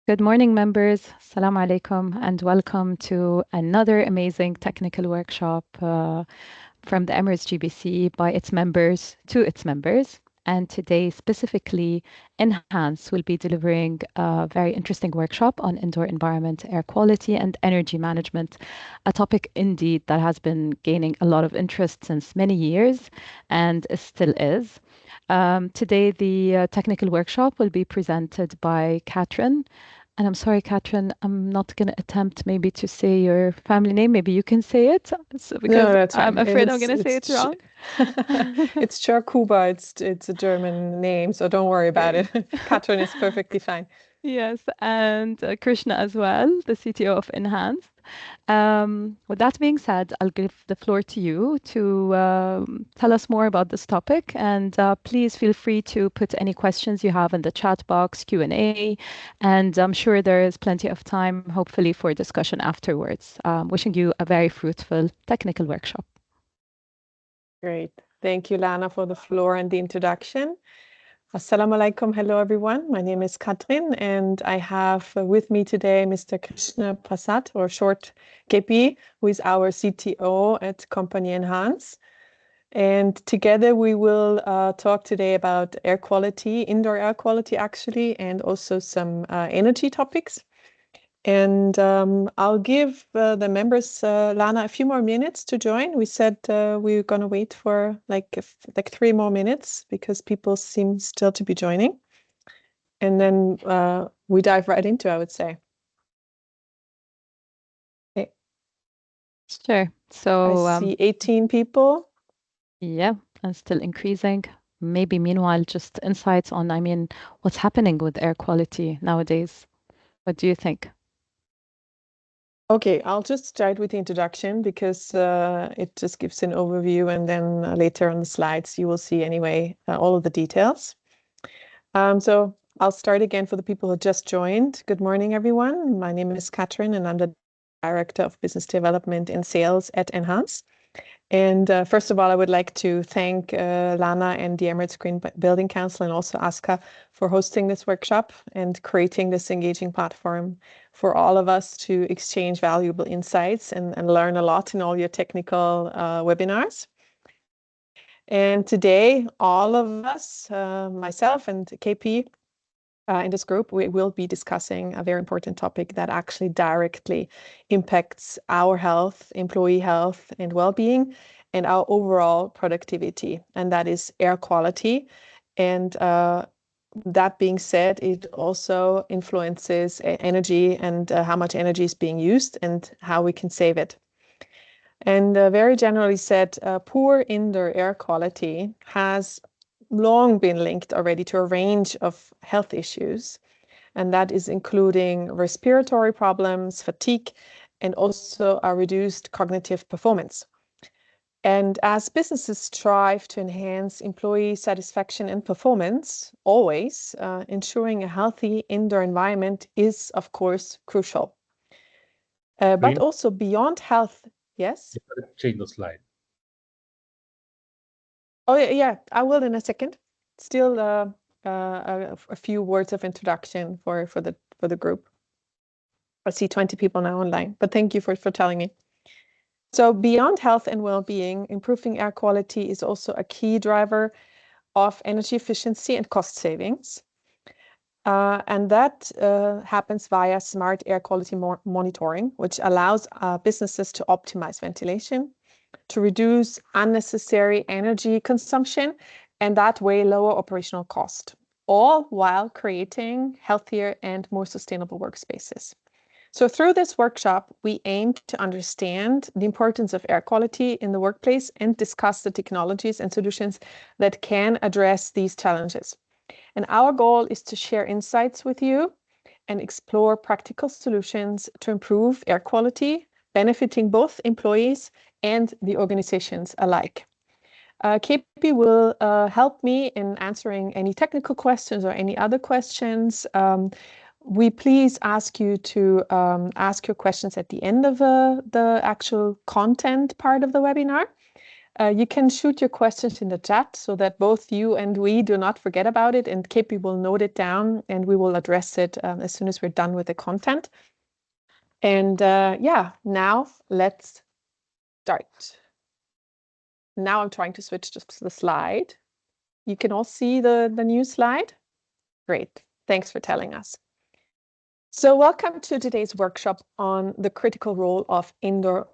Good morning, members. Assalamu alaikum, and welcome to another amazing technical workshop from the Emirates GBC by its members to its members. And today, specifically, Nhance will be delivering a very interesting workshop on indoor environment, air quality, and energy management, a topic indeed that has been gaining a lot of interest since many years and still is. Today, the technical workshop will be presented by Katrin. And I'm sorry, Katrin, I'm not going to attempt maybe to say your family name. Maybe you can say it, No, because that's I'm fine. And afraid I'm going to say it wrong. it's Charkuba. It's a German name, so don't worry about Great. it. Katrin is perfectly fine. Yes, and Krishna as well, the CTO of Enhanced. With that being said, I'll give the floor to you to tell us more about this topic, and please feel free to put any questions you have in the chat box, Q&A, and I'm sure there is plenty of time, hopefully, for discussion afterwards. Wishing you a very fruitful technical workshop. Great. Thank you, Lana, for the floor and the introduction. Assalamu alaikum. Hello, everyone. My name is Katrin, and I have with me today Mr. Krishna Prasad, or short KP, who is our CTO at company Enhance. And together we will talk today about air quality, indoor air quality actually, and also some energy topics. And I'll give the members, Lana, a few more minutes to join. We said we were going to wait for like 3 more minutes because people seem still to be joining. And then we dive right into, I would say. Okay. Sure. So, I see 18 people. yeah, and still increasing. Maybe meanwhile, just insights on, what's happening with air quality nowadays. What do you think? Okay, I'll just start with the introduction because it just gives an overview, and then later on the slides you will see anyway all of the details. So I'll start again for the people who just joined. Good morning, everyone. My name is Katrin, and I'm the Director of Business Development and Sales at Enhance. And first of all, I would like to thank Lana and the Emirates Green Building Council and also ASCA for hosting this workshop and creating this engaging platform for all of us to exchange valuable insights and learn a lot in all your technical webinars. And today, all of us, myself and KP, in this group, we will be discussing a very important topic that actually directly impacts our health, employee health and well-being, and our overall productivity, and that is air quality. And that being said, it also influences energy and how much energy is being used and how we can save it. And very generally said, poor indoor air quality has long been linked already to a range of health issues, and that is including respiratory problems, fatigue, and also a reduced cognitive performance. And as businesses strive to enhance employee satisfaction and performance, always ensuring a healthy indoor environment is, of course, crucial. But also beyond health, yes? Change the slide. Oh, yeah, I will in a second. Still a few words of introduction for the group. I see 20 people now online, but thank you for telling me. So beyond health and well-being, improving air quality is also a key driver of energy efficiency and cost savings. And that happens via smart air quality monitoring, which allows businesses to optimize ventilation, to reduce unnecessary energy consumption, and that way lower operational cost, all while creating healthier and more sustainable workspaces. So through this workshop, we aim to understand the importance of air quality in the workplace and discuss the technologies and solutions that can address these challenges. And our goal is to share insights with you and explore practical solutions to improve air quality, benefiting both employees and the organizations alike. KP will help me in answering any technical questions or any other questions. We please ask you to ask your questions at the end of the actual content part of the webinar. You can shoot your questions in the chat so that both you and we do not forget about it, and Kippy will note it down and we will address it as soon as we're done with the content. And yeah, now let's start. Now I'm trying to switch to the slide. You can all see the new slide? Great, thanks for telling us. So welcome to today's workshop on the critical role of indoor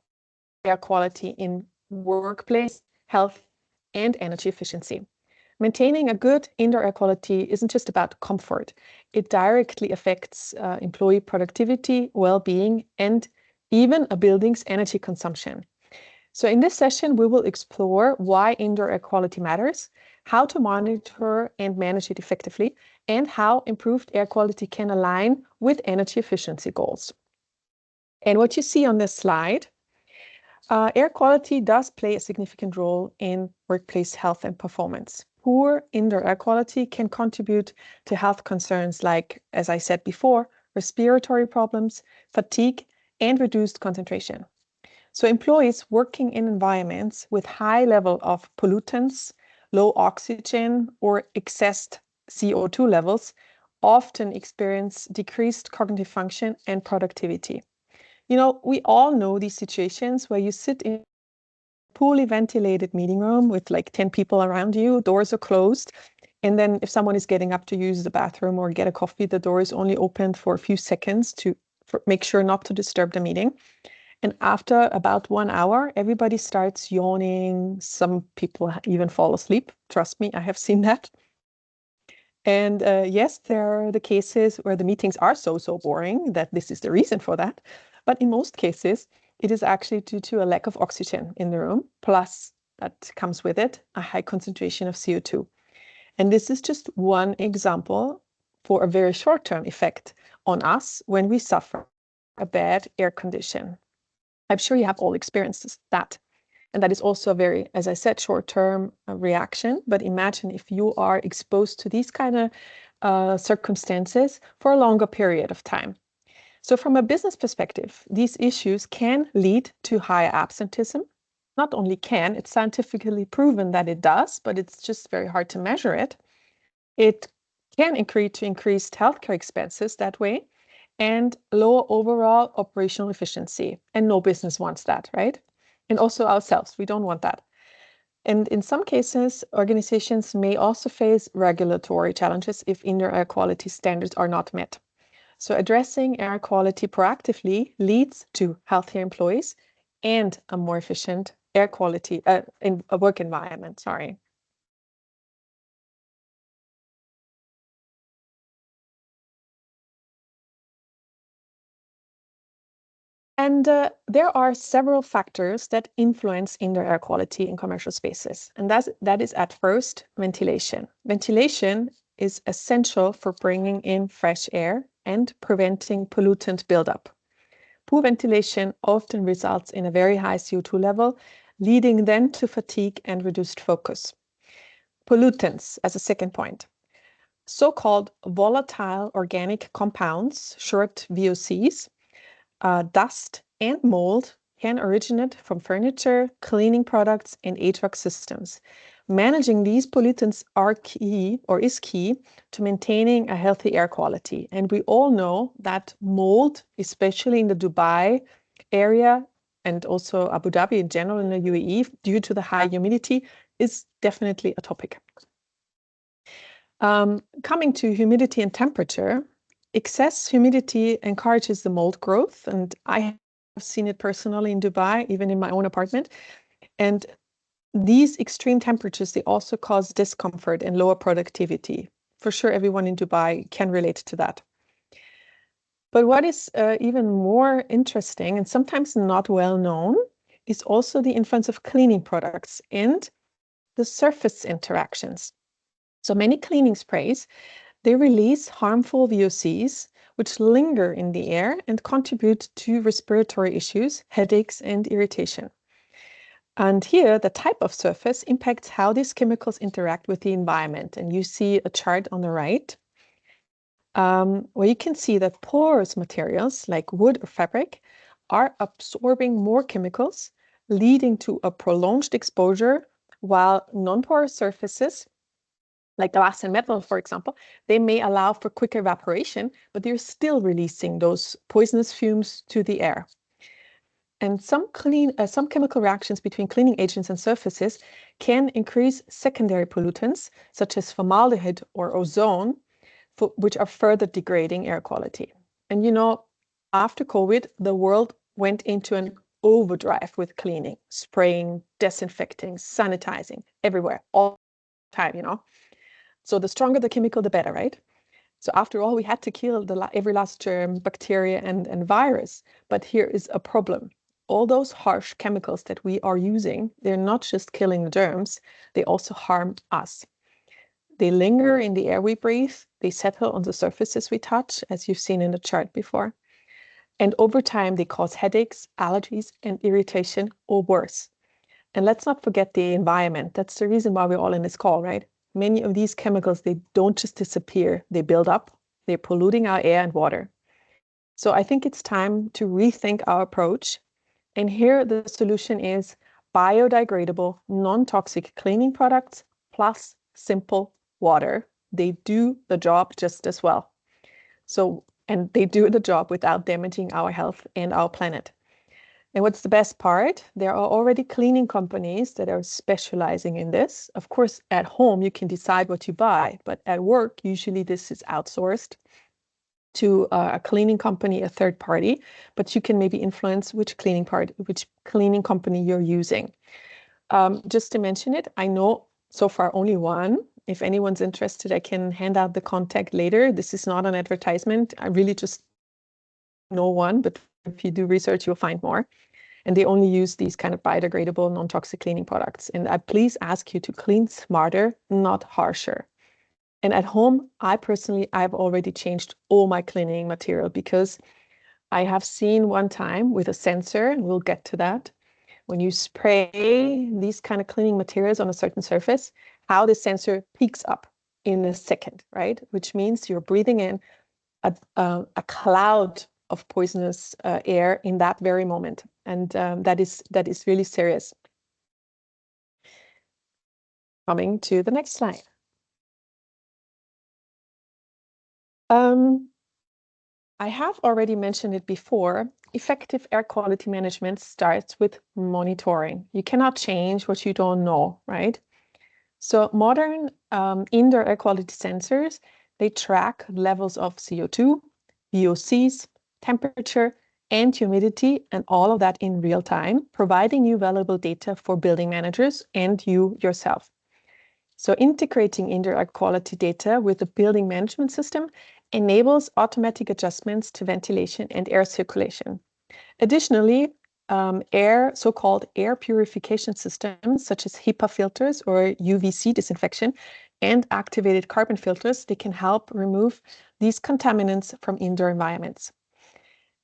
air quality in workplace, health, and energy efficiency. Maintaining a good indoor air quality isn't just about comfort. It directly affects employee productivity, well-being, and even a building's energy consumption. So in this session, we will explore why indoor air quality matters, how to monitor and manage it effectively, and how improved air quality can align with energy efficiency goals. And what you see on this slide, air quality does play a significant role in workplace health and performance. Poor indoor air quality can contribute to health concerns like, as I said before, respiratory problems, fatigue, and reduced concentration. So employees working in environments with high level of pollutants, low oxygen, or excessed CO2 levels often experience decreased cognitive function and productivity. You know, we all know these situations where you sit in a poorly ventilated meeting room with like 10 people around you, doors are closed, and then if someone is getting up to use the bathroom or get a coffee, the door is only opened for a few seconds to make sure not to disturb the meeting. And after about 1 hour, everybody starts yawning. Some people even fall asleep. Trust me, I have seen that. And yes, there are the cases where the meetings are so boring that this is the reason for that. But in most cases, it is actually due to a lack of oxygen in the room, plus that comes with it a high concentration of CO2. And this is just one example for a very short-term effect on us when we suffer a bad air condition. I'm sure you have all experienced that. And that is also a very, as I said, short-term reaction. But imagine if you are exposed to these kind of circumstances for a longer period of time. So from a business perspective, these issues can lead to higher absenteeism. Not only can, it's scientifically proven that it does, but it's just very hard to measure it. It can increased healthcare expenses that way, and lower overall operational efficiency. And no business wants that, right? And also ourselves, we don't want that. And in some cases, organizations may also face regulatory challenges if indoor air quality standards are not met. So addressing air quality proactively leads to healthier employees and a more efficient air quality in a work environment, sorry. And there are several factors that influence indoor air quality in commercial spaces. And that is at first ventilation. Ventilation is essential for bringing in fresh air and preventing pollutant buildup. Poor ventilation often results in a very high CO2 level, leading then to fatigue and reduced focus. Pollutants as a second point. So-called volatile organic compounds, short VOCs, dust and mold can originate from furniture, cleaning products, and HVAC systems. Managing these pollutants is key to maintaining a healthy air quality. And we all know that mold, especially in the Dubai area and also Abu Dhabi in general in the UAE, due to the high humidity, is definitely a topic. Coming to humidity and temperature, excess humidity encourages the mold growth, and I have seen it personally in Dubai, even in my own apartment. And these extreme temperatures, they also cause discomfort and lower productivity. For sure, everyone in Dubai can relate to that. But what is even more interesting and sometimes not well known is also the influence of cleaning products and the surface interactions. So many cleaning sprays, they release harmful VOCs, which linger in the air and contribute to respiratory issues, headaches, and irritation. And here, the type of surface impacts how these chemicals interact with the environment. And you see a chart on the right, where you can see that porous materials like wood or fabric are absorbing more chemicals leading to a prolonged exposure, while non-porous surfaces, like glass and metal, for example, they may allow for quick evaporation, but they're still releasing those poisonous fumes to the air. And some chemical reactions between cleaning agents and surfaces can increase secondary pollutants, such as formaldehyde or ozone, which are further degrading air quality. And after COVID, the world went into an overdrive with cleaning, spraying, disinfecting, sanitizing everywhere, all the time. So the stronger the chemical, the better, right? So after all, we had to kill every last germ, bacteria, and virus. But here is a problem. All those harsh chemicals that we are using, they're not just killing the germs, they also harm us. They linger in the air we breathe, they settle on the surfaces we touch, as you've seen in the chart before. And over time, they cause headaches, allergies, and irritation, or worse. And let's not forget the environment. That's the reason why we're all in this call, right? Many of these chemicals, they don't just disappear, they build up, they're polluting our air and water. So I think it's time to rethink our approach. And here the solution is biodegradable, non-toxic cleaning products plus simple water. They do the job just as well. And they do the job without damaging our health and our planet. And what's the best part? There are already cleaning companies that are specializing in this. Of course, at home, you can decide what you buy, but at work, usually this is outsourced to a cleaning company, a third party, but you can maybe influence which cleaning company you're using. Just to mention it, I know so far only one. If anyone's interested, I can hand out the contact later. This is not an advertisement. I really just know one, but if you do research, you'll find more. And they only use these kind of biodegradable, non-toxic cleaning products. And I please ask you to clean smarter, not harsher. And at home, I've already changed all my cleaning material because I have seen one time with a sensor, and we'll get to that, when you spray these kind of cleaning materials on a certain surface, how the sensor peaks up in a second, right? Which means you're breathing in a cloud of poisonous air in that very moment. And that is really serious. Coming to the next slide. I have already mentioned it before. Effective air quality management starts with monitoring. You cannot change what you don't know, right? So modern indoor air quality sensors, they track levels of CO2, VOCs, temperature, and humidity, and all of that in real time, providing you valuable data for building managers and you yourself. So integrating indoor air quality data with the building management system enables automatic adjustments to ventilation and air circulation. Additionally, so-called air purification systems, such as HEPA filters or UVC disinfection and activated carbon filters, they can help remove these contaminants from indoor environments.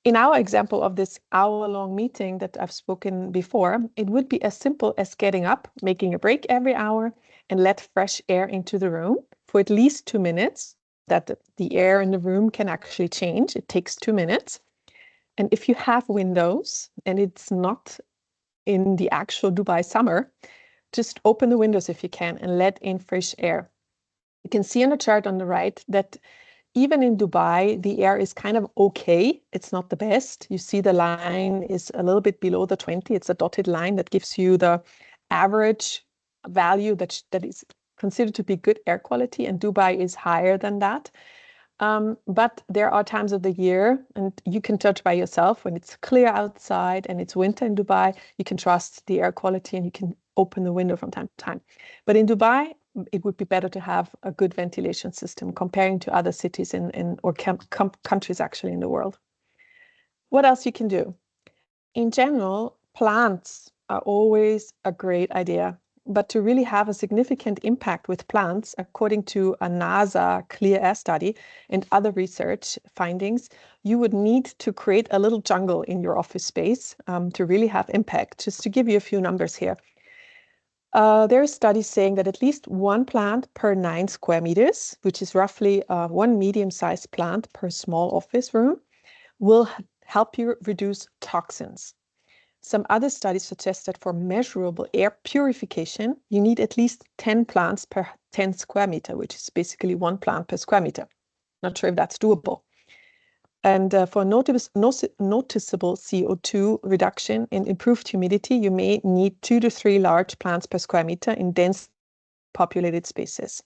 In our example of this hour-long meeting that I've spoken before, it would be as simple as getting up, making a break every hour, and let fresh air into the room for at least 2 minutes, that the air in the room can actually change. It takes 2 minutes. And if you have windows and it's not in the actual Dubai summer, just open the windows if you can and let in fresh air. You can see on the chart on the right that even in Dubai, the air is kind of okay. It's not the best. You see the line is a little bit below the 20. It's a dotted line that gives you the average value that is considered to be good air quality, and Dubai is higher than that. But there are times of the year, and you can judge by yourself, when it's clear outside and it's winter in Dubai, you can trust the air quality and you can open the window from time to time. But in Dubai, it would be better to have a good ventilation system comparing to other cities or countries actually in the world. What else you can do? In general, plants are always a great idea. But to really have a significant impact with plants, according to a NASA clear air study and other research findings, you would need to create a little jungle in your office space to really have impact. Just to give you a few numbers here. There are studies saying that at least one plant per 9 square meters, which is roughly one medium-sized plant per small office room, will help you reduce toxins. Some other studies suggest that for measurable air purification, you need at least 10 plants per 10 square meter, which is basically 1 plant per square meter. Not sure if that's doable. And for noticeable CO2 reduction and improved humidity, you may need 2 to 3 large plants per square meter in dense populated spaces.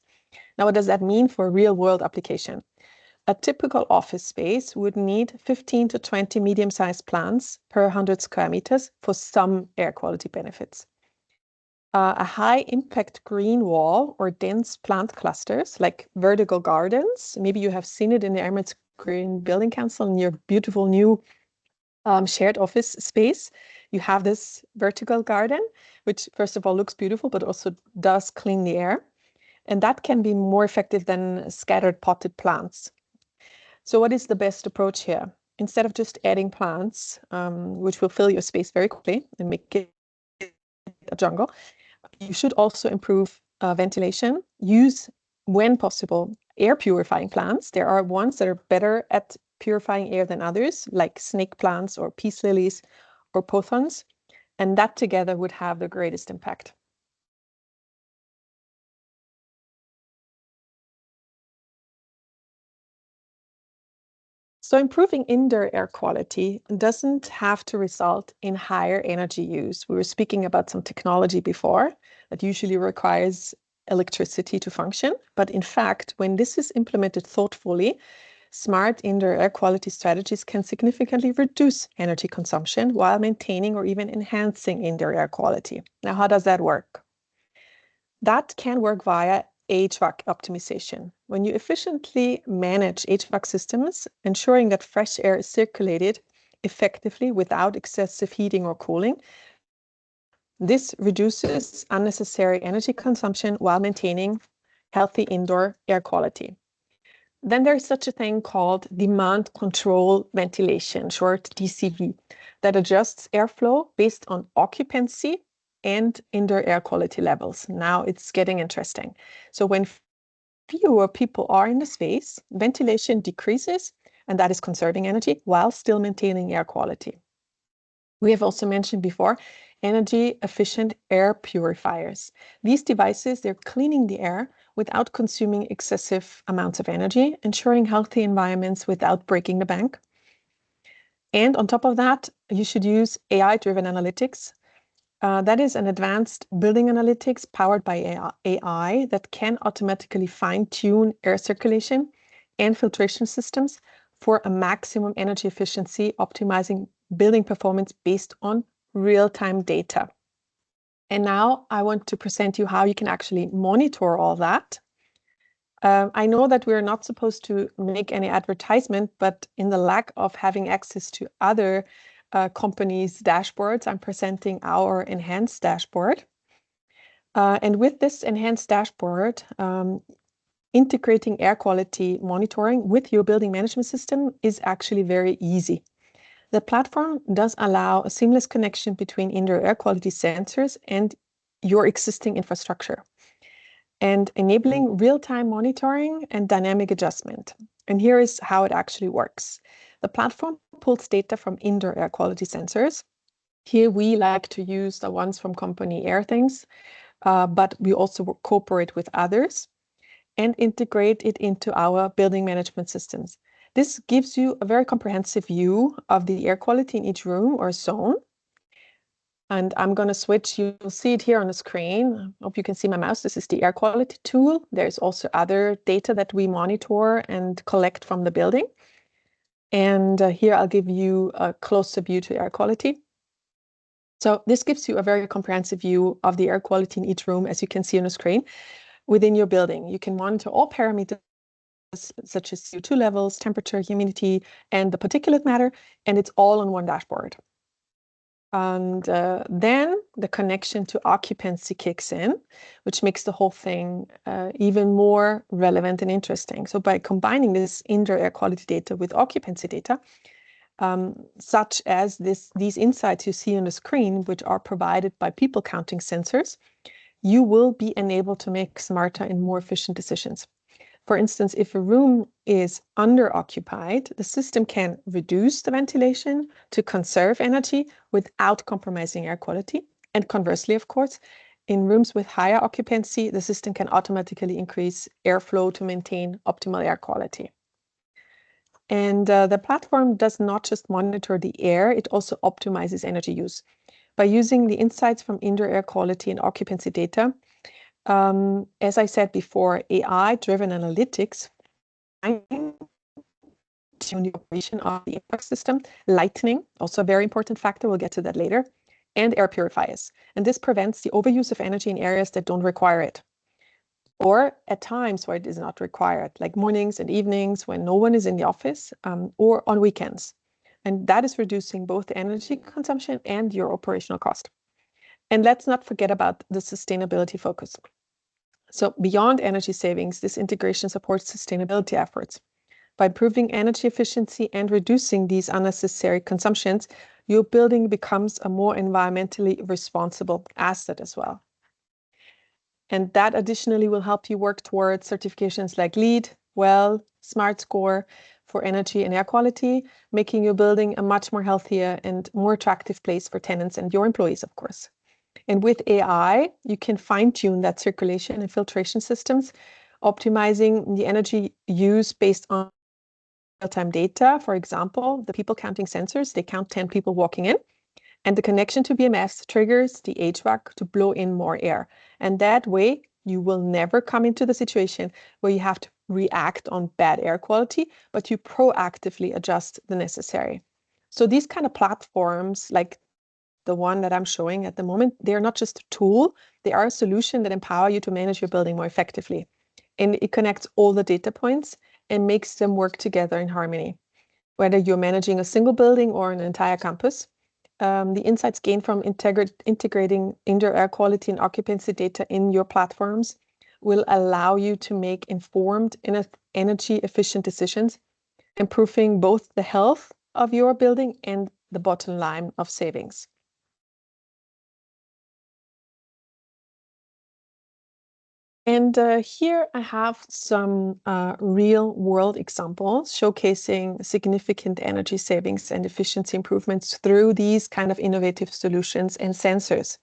Now, what does that mean for real-world application? A typical office space would need 15 to 20 medium-sized plants per 100 square meters for some air quality benefits. A high-impact green wall or dense plant clusters, like vertical gardens, maybe you have seen it in the Emirates Green Building Council in your beautiful new shared office space. You have this vertical garden, which first of all looks beautiful, but also does clean the air. And that can be more effective than scattered potted plants. So what is the best approach here? Instead of just adding plants, which will fill your space very quickly and make it a jungle, you should also improve ventilation. Use, when possible, air purifying plants. There are ones that are better at purifying air than others, like snake plants or peace lilies or pothons. And that together would have the greatest impact. So improving indoor air quality doesn't have to result in higher energy use. We were speaking about some technology before that usually requires electricity to function. But in fact, when this is implemented thoughtfully, smart indoor air quality strategies can significantly reduce energy consumption while maintaining or even enhancing indoor air quality. Now, how does that work? That can work via HVAC optimization. When you efficiently manage HVAC systems, ensuring that fresh air is circulated effectively without excessive heating or cooling, this reduces unnecessary energy consumption while maintaining healthy indoor air quality. Then there is such a thing called demand control ventilation, short DCV, that adjusts airflow based on occupancy and indoor air quality levels. Now it's getting interesting. So when fewer people are in the space, ventilation decreases, and that is conserving energy while still maintaining air quality. We have also mentioned before energy efficient air purifiers. These devices, they're cleaning the air without consuming excessive amounts of energy, ensuring healthy environments without breaking the bank. And on top of that, you should use AI-driven analytics. That is an advanced building analytics powered by AI that can automatically fine-tune air circulation and filtration systems for a maximum energy efficiency, optimizing building performance based on real-time data. And now I want to present you how you can actually monitor all that. I know that we're not supposed to make any advertisement, but in the lack of having access to other companies' dashboards, I'm presenting our Nhance dashboard. And with this Nhance dashboard, integrating air quality monitoring with your building management system is actually very easy. The platform does allow a seamless connection between indoor air quality sensors and your existing infrastructure, and enabling real-time monitoring and dynamic adjustment. And here is how it actually works. The platform pulls data from indoor air quality sensors. Here we like to use the ones from company AirThings, but we also cooperate with others and integrate it into our building management systems. This gives you a very comprehensive view of the air quality in each room or zone. And I'm going to switch. You'll see it here on the screen. I hope you can see my mouse. This is the air quality tool. There's also other data that we monitor and collect from the building. And here I'll give you a closer view to air quality. So this gives you a very comprehensive view of the air quality in each room, as you can see on the screen, within your building. You can monitor all parameters such as CO2 levels, temperature, humidity, and the particulate matter, and it's all on one dashboard. And then the connection to occupancy kicks in, which makes the whole thing even more relevant and interesting. So by combining this indoor air quality data with occupancy data, such as these insights you see on the screen, which are provided by people counting sensors, you will be enabled to make smarter and more efficient decisions. For instance, if a room is underoccupied, the system can reduce the ventilation to conserve energy without compromising air quality. And conversely, of course, in rooms with higher occupancy, the system can automatically increase airflow to maintain optimal air quality. And the platform does not just monitor the air, it also optimizes energy use. By using the insights from indoor air quality and occupancy data, as I said before, AI-driven analytics fine-tune the operation of the impact system, lighting, also a very important factor, we'll get to that later, and air purifiers. And this prevents the overuse of energy in areas that don't require it, or at times where it is not required, like mornings and evenings when no one is in the office, or on weekends. And that is reducing both the energy consumption and your operational cost. And let's not forget about the sustainability focus. So beyond energy savings, this integration supports sustainability efforts. By improving energy efficiency and reducing these unnecessary consumptions, your building becomes a more environmentally responsible asset as well. And that additionally will help you work towards certifications like LEED, WELL, Smart Score for energy and air quality, making your building a much more healthier and more attractive place for tenants and your employees, of course. And with AI, you can fine-tune that circulation and filtration systems, optimizing the energy use based on real-time data. For example, the people counting sensors, they count 10 people walking in, and the connection to BMS triggers the HVAC to blow in more air. And that way, you will never come into the situation where you have to react on bad air quality, but you proactively adjust the necessary. So these kind of platforms, like the one that I'm showing at the moment, they are not just a tool, they are a solution that empower you to manage your building more effectively. And it connects all the data points and makes them work together in harmony. Whether you're managing a single building or an entire campus, the insights gained from integrating indoor air quality and occupancy data in your platforms will allow you to make informed and energy efficient decisions, improving both the health of your building and the bottom line of savings. And here I have some real world examples showcasing significant energy savings and efficiency improvements through these kind of innovative solutions and sensors.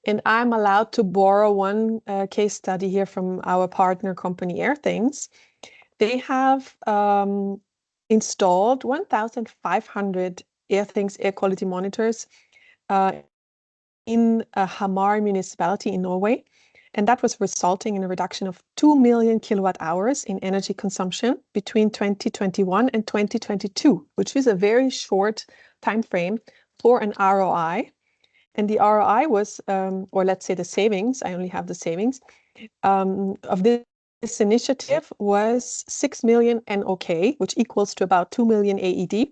And I'm allowed to borrow one case study here from our partner company, Airthings. They have installed 1,500 Airthings air quality monitors in a Hamar municipality in Norway. And that was resulting in a reduction of 2 million kilowatt hours in energy consumption between 2021 and 2022, which is a very short time frame for an ROI. And the ROI was, or let's say the savings, I only have the savings, of this initiative was 6 million NOK, which equals to about 2 million AED,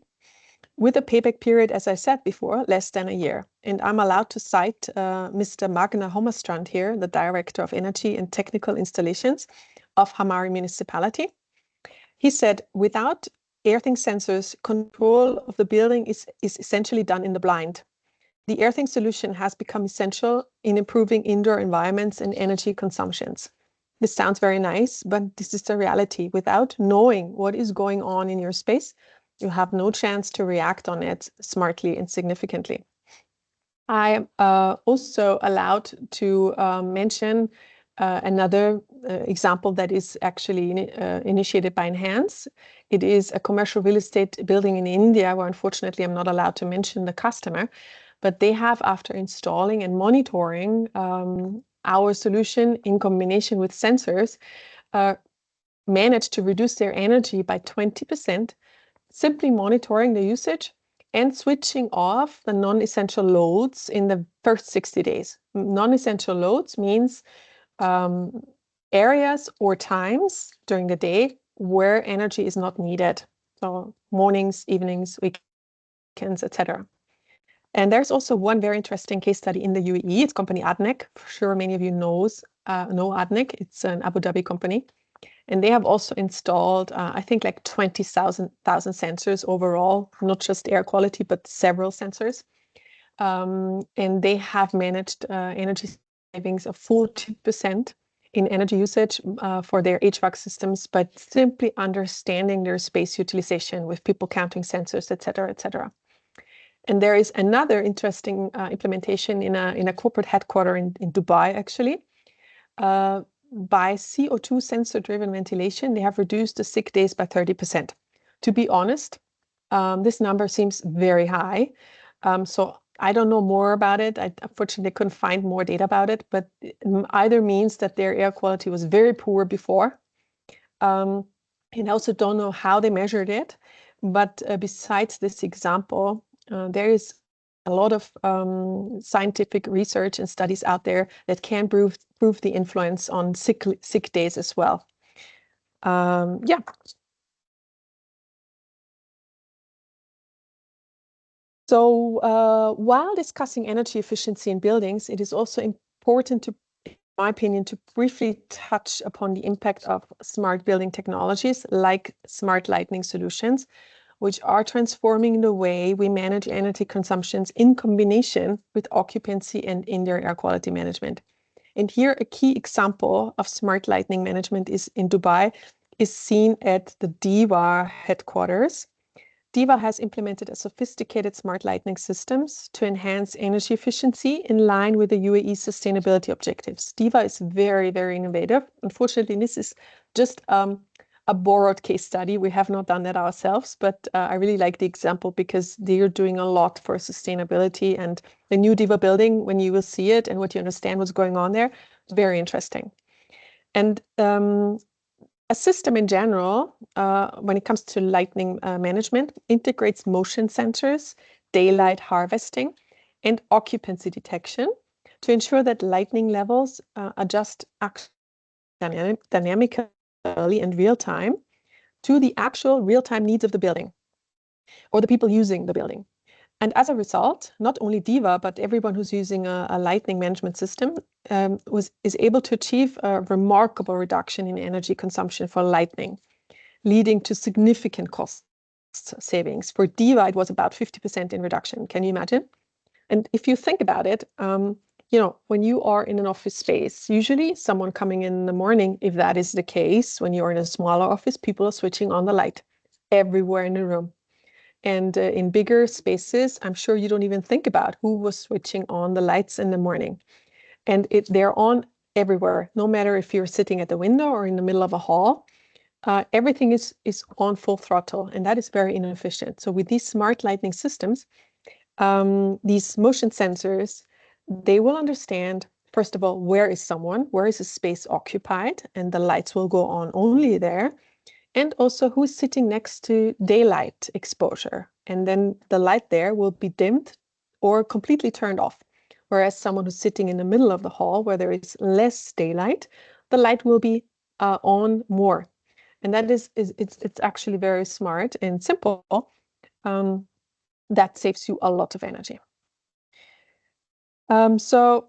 with a payback period, as I said before, less than a year. And I'm allowed to cite Mr. Magna Hommerstrand here, the Director of Energy and Technical Installations of Hamar Municipality. He said, without earthing sensors, control of the building is essentially done in the blind. The earthing solution has become essential in improving indoor environments and energy consumptions. This sounds very nice, but this is the reality. Without knowing what is going on in your space, you have no chance to react on it smartly and significantly. I am also allowed to mention another example that is actually initiated by Nhance. It is a commercial real estate building in India where unfortunately I'm not allowed to mention the customer, but they have, after installing and monitoring our solution in combination with sensors, managed to reduce their energy by 20%, simply monitoring the usage and switching off the non-essential loads in the first 60 days. Non-essential loads means areas or times during the day where energy is not needed. So mornings, evenings, weekends, etc. And there's also one very interesting case study in the UAE. It's company Adnec. For sure, many of you know Adnec. It's an Abu Dhabi company. And they have also installed, I think, like 20,000 sensors overall, not just air quality, but several sensors. And they have managed energy savings of 40% in energy usage for their HVAC systems, but simply understanding their space utilization with people counting sensors, et cetera, et cetera. And there is another interesting implementation in a corporate headquarter in Dubai, actually. By CO2 sensor-driven ventilation, they have reduced the sick days by 30%. To be honest, this number seems very high. So I don't know more about it. I unfortunately couldn't find more data about it, but it either means that their air quality was very poor before. And I also don't know how they measured it. But besides this example, there is a lot of scientific research and studies out there that can prove the influence on sick days as well. Yeah. So while discussing energy efficiency in buildings, it is also important to, in my opinion, to briefly touch upon the impact of smart building technologies like smart lighting solutions, which are transforming the way we manage energy consumptions in combination with occupancy and indoor air quality management. And here, a key example of smart lighting management is in Dubai, is seen at the DEWA headquarters. DEWA has implemented a sophisticated smart lighting systems to enhance energy efficiency in line with the UAE sustainability objectives. DEWA is very, very innovative. Unfortunately, this is just a borrowed case study. We have not done that ourselves, but I really like the example because they're doing a lot for sustainability, and the new DEWA building, when you will see it and what you understand what's going on there, very interesting. And a system in general, when it comes to lighting management, integrates motion sensors, daylight harvesting, and occupancy detection to ensure that lighting levels adjust dynamically in real time to the actual real-time needs of the building or the people using the building. And as a result, not only DEWA, but everyone who's using a lighting management system is able to achieve a remarkable reduction in energy consumption for lighting, leading to significant cost savings. For DEWA, it was about 50% in reduction. Can you imagine? And if you think about it, you know, when you are in an office space, usually someone coming in the morning, if that is the case, when you're in a smaller office, people are switching on the light everywhere in the room. And in bigger spaces, I'm sure you don't even think about who was switching on the lights in the morning. And they're on everywhere, no matter if you're sitting at the window or in the middle of a hall. Everything is on full throttle, and that is very inefficient. So with these smart lighting systems, these motion sensors, they will understand, first of all, where is someone, where is a space occupied, and the lights will go on only there. And also who's sitting next to daylight exposure. And then the light there will be dimmed or completely turned off. Whereas someone who's sitting in the middle of the hall where there is less daylight, the light will be on more. And that it's actually very smart and simple. That saves you a lot of energy. So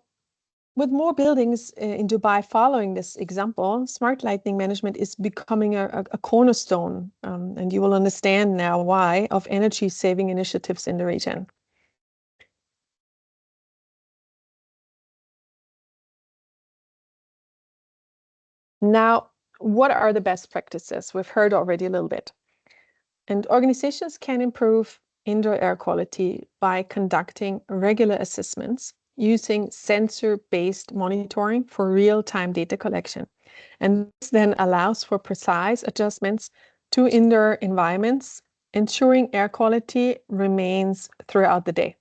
with more buildings in Dubai following this example, smart lighting management is becoming a cornerstone, and you will understand now why, of energy saving initiatives in the region. Now, what are the best practices? We've heard already a little bit. And organizations can improve indoor air quality by conducting regular assessments using sensor-based monitoring for real-time data collection. And this then allows for precise adjustments to indoor environments, ensuring air quality remains throughout the day.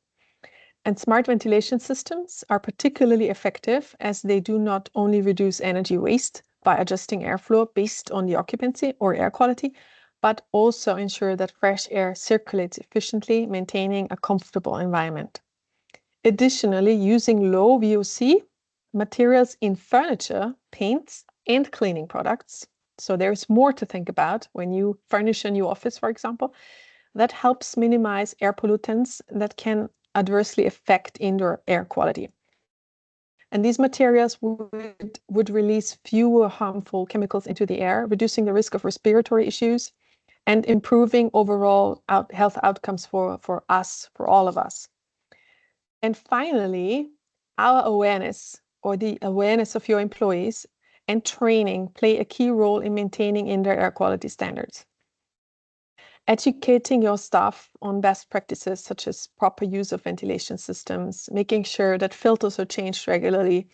And smart ventilation systems are particularly effective as they do not only reduce energy waste by adjusting airflow based on the occupancy or air quality, but also ensure that fresh air circulates efficiently, maintaining a comfortable environment. Additionally, using low VOC materials in furniture, paints, and cleaning products. So there's more to think about when you furnish a new office, for example. That helps minimize air pollutants that can adversely affect indoor air quality. And these materials would release fewer harmful chemicals into the air, reducing the risk of respiratory issues and improving overall health outcomes for us, for all of us. And finally, our awareness, or the awareness of your employees, and training play a key role in maintaining indoor air quality standards. Educating your staff on best practices such as proper use of ventilation systems, making sure that filters are changed regularly,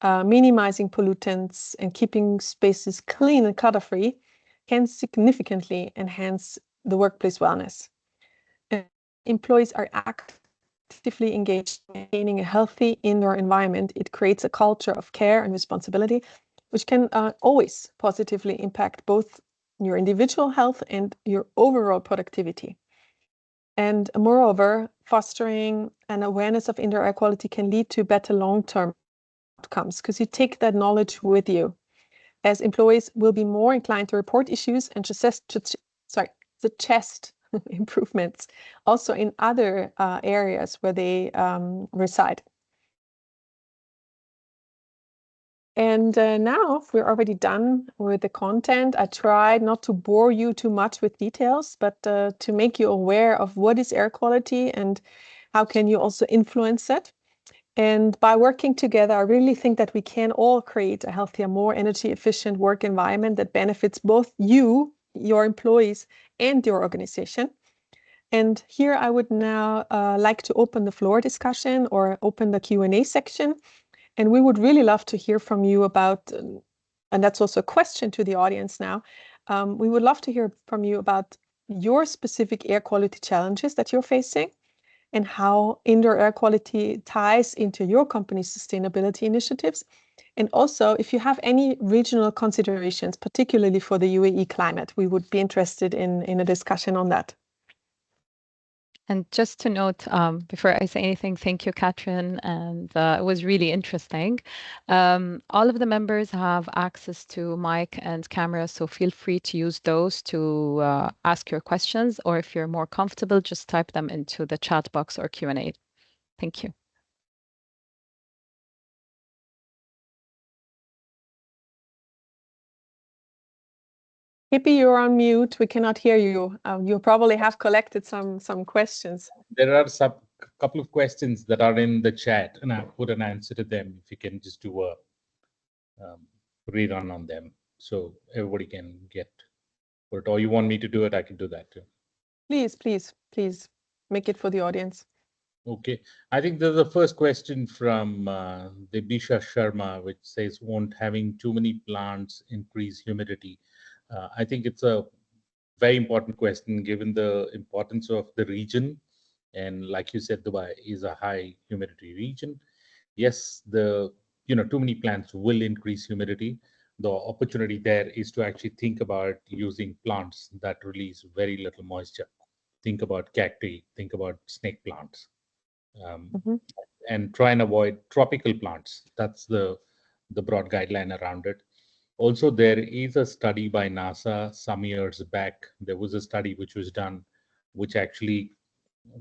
minimizing pollutants, and keeping spaces clean and clutter-free can significantly enhance the workplace wellness. And employees are actively engaged in maintaining a healthy indoor environment. It creates a culture of care and responsibility, which can always positively impact both your individual health and your overall productivity. And moreover, fostering an awareness of indoor air quality can lead to better long-term outcomes because you take that knowledge with you. As employees will be more inclined to report issues and suggest improvements also in other areas where they reside. And now we're already done with the content. I tried not to bore you too much with details, but to make you aware of what is air quality and how can you also influence it. And by working together, I really think that we can all create a healthier, more energy efficient work environment that benefits both you, your employees, and your organization. And here I would now like to open the floor discussion or open the Q&A section. And we would really love to hear from you about, and that's also a question to the audience now, we would love to hear from you about your specific air quality challenges that you're facing and how indoor air quality ties into your company's sustainability initiatives. And also, if you have any regional considerations, particularly for the UAE climate, we would be interested in a discussion on that. And just to note, before I say anything, thank you, Katrin, and it was really interesting. All of the members have access to mic and camera, so feel free to use those to ask your questions, or if you're more comfortable, just type them into the chat box or Q&A. Thank you. Hippie, you're on mute. We cannot hear you. You probably have collected some questions. There are a couple of questions that are in the chat, and I put an answer to them. If you can just do a rerun on them, so everybody can get it. Or you want me to do it, I can do that too. Please make it for the audience. Okay, I think there's the first question from Debisha Sharma, which says, won't having too many plants increase humidity? I think it's a very important question given the importance of the region. And like you said, Dubai is a high humidity region. Yes, too many plants will increase humidity. The opportunity there is to actually think about using plants that release very little moisture. Think about cacti, think about snake plants. And try and avoid tropical plants. That's the broad guideline around it. Also, there is a study by NASA some years back. There was a study which was done, which actually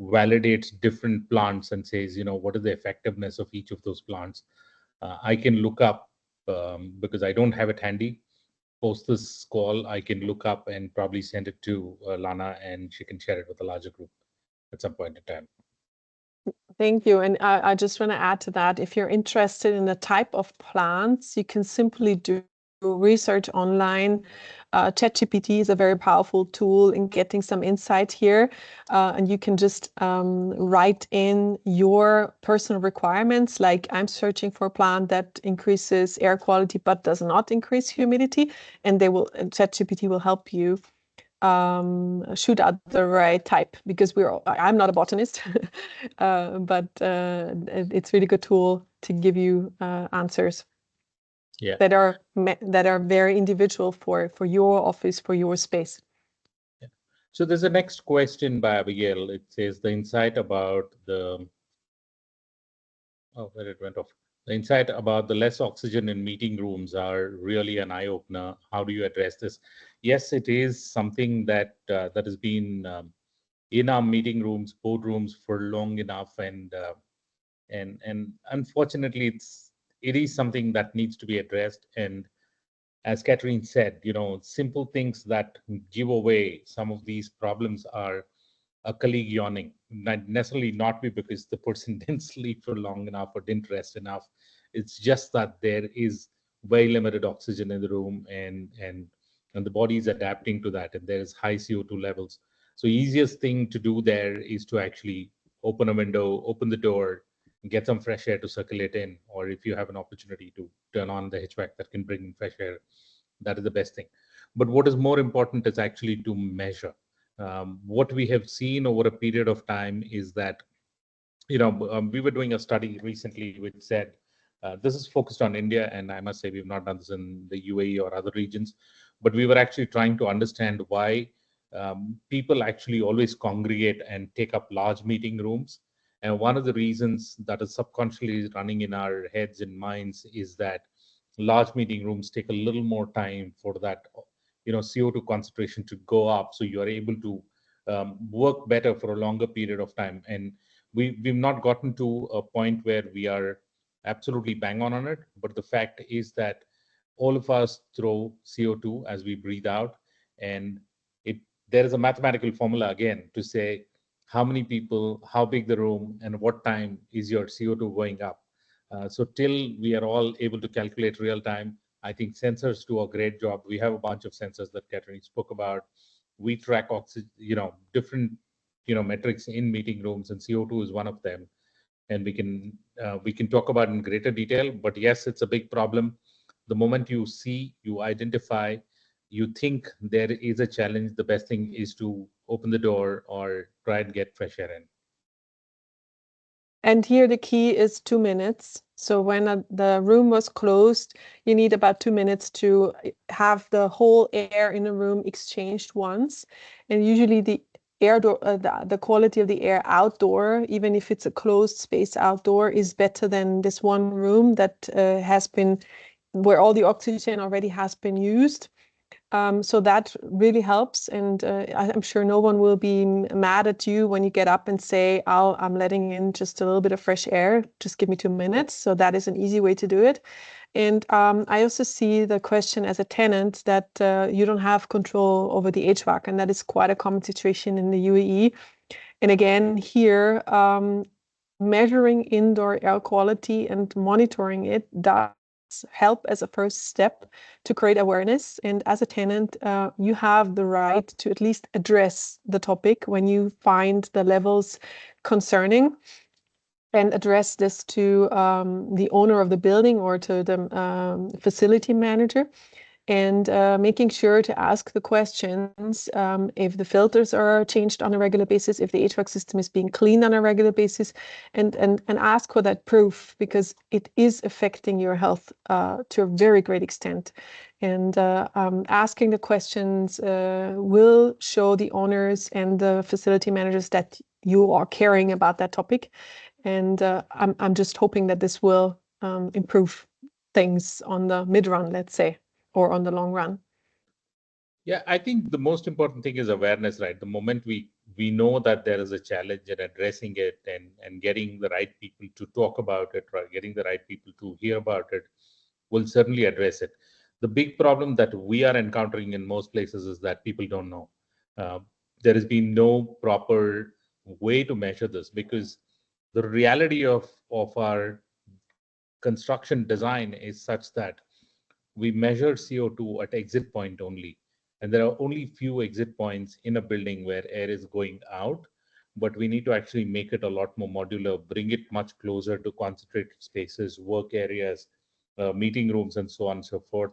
validates different plants and says, what is the effectiveness of each of those plants. I can look up, because I don't have it handy. Post this call, I can look up and probably send it to Lana, and she can share it with a larger group at some point in time. Thank you. And I just want to add to that, if you're interested in the type of plants, you can simply do research online. ChatGPT is a very powerful tool in getting some insight here. And you can just write in your personal requirements, like I'm searching for a plant that increases air quality but does not increase humidity. And ChatGPT will help you shoot out the right type, because I'm not a botanist, but it's really good tool to give you answers that are very individual for your office, for your space. Yeah. So there's a next question by Abigail. It says the insight about the where it went off. The insight about the less oxygen in meeting rooms are really an eye-opener. How do you address this? Yes, it is something that that has been in our meeting rooms, boardrooms for long enough, and unfortunately, it is something that needs to be addressed. And as Catherine said, simple things that give away some of these problems are a colleague yawning, not necessarily not be because the person didn't sleep for long enough or didn't rest enough. It's just that there is very limited oxygen in the room, and the body is adapting to that, and there is high CO2 levels. So easiest thing to do there is to actually open a window, open the door, get some fresh air to circulate in, or if you have an opportunity to turn on the HVAC that can bring in fresh air, that is the best thing. But what is more important is actually to measure. What we have seen over a period of time is that, we were doing a study recently which said, this is focused on India, and I must say we've not done this in the UAE or other regions, but we were actually trying to understand why people actually always congregate and take up large meeting rooms. And one of the reasons that is subconsciously running in our heads and minds is that large meeting rooms take a little more time for that, CO2 concentration to go up, so you are able to work better for a longer period of time. And we've not gotten to a point where we are absolutely bang on it, but the fact is that all of us throw CO2 as we breathe out, and it there is a mathematical formula again to say how many people, how big the room, and what time is your CO2 going up. So till we are all able to calculate real time, I think sensors do a great job. We have a bunch of sensors that Catherine spoke about. We track oxygen, different metrics in meeting rooms, and CO2 is one of them. And we can talk about in greater detail. But yes, it's a big problem. The moment you see, you identify, you think there is a challenge, the best thing is to open the door or try and get fresh air in. And here the key is 2 minutes. So when the room was closed, you need about 2 minutes to have the whole air in the room exchanged once. And usually the air door, the quality of the air outdoor, even if it's a closed space outdoor, is better than this one room that has been, where all the oxygen already has been used. So that really helps, and I'm sure no one will be mad at you when you get up and say, I'm letting in just a little bit of fresh air, just give me 2 minutes. So that is an easy way to do it. And I also see the question as a tenant that you don't have control over the HVAC, and that is quite a common situation in the UAE. And again, here, measuring indoor air quality and monitoring it does help as a first step to create awareness. And as a tenant, you have the right to at least address the topic when you find the levels concerning, and address this to the owner of the building or to the facility manager. And making sure to ask the questions if the filters are changed on a regular basis, if the HVAC system is being cleaned on a regular basis, and ask for that proof, because it is affecting your health to a very great extent. And asking the questions will show the owners and the facility managers that you are caring about that topic. And I'm just hoping that this will improve things on the mid-run, let's say, or on the long run. Yeah, I think the most important thing is awareness, right? The moment we know that there is a challenge, and addressing it, and getting the right people to talk about it, right? Getting the right people to hear about it will certainly address it. The big problem that we are encountering in most places is that people don't know. Uh, there has been no proper way to measure this, because the reality of our construction design is such that we measure CO2 at exit point only. And there are only few exit points in a building where air is going out, but we need to actually make it a lot more modular, bring it much closer to concentrated spaces, work areas, meeting rooms, and so on and so forth.